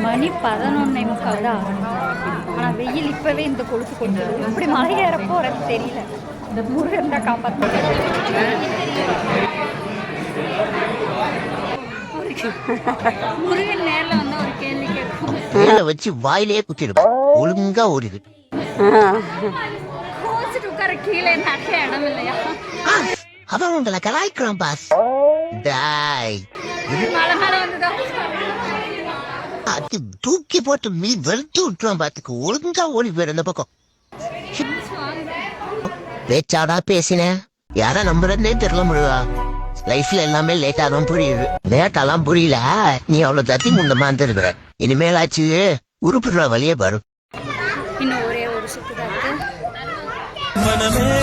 மணி 11:45 தான் ஆகணும். ஆனால் வெயில் இப்போவே இந்த கொளுத்து கொண்டு இப்படி மலை ஏற போகிறது தெரியல. இந்த முருகன் தான் காப்பாற்ற. முருகன் நேரில் வந்து ஒரு கேள்வி கேட்கும். வச்சு வாயிலே குத்திடும். ஒழுங்கா ஓடிது. கோச்சிட்டு உட்கார கீழே நிறைய இடம் இல்லையா? அவன் உங்களை கலாய்க்கிறான் பாஸ். மலை மேலே வந்துதான் அது தூக்கி போட்டு மீ வெறுத்து விட்டுருவான். பாத்துக்கு ஒழுங்கா ஓடி போயிரு அந்த பக்கம். பேச்சாடா பேசினேன். யாரா நம்புறதுனே தெரியல முழுவா. லைஃப்ல எல்லாமே லேட்டா தான் புரியுது. லேட்டாலாம் புரியல. நீ அவ்வளவு தத்தி முன்னமா இருந்துருக்குற. இனிமேலாச்சு உருப்புற வழியே பாரு. இன்னும் ஒரே ஒரு சுத்து தான் இருக்கு.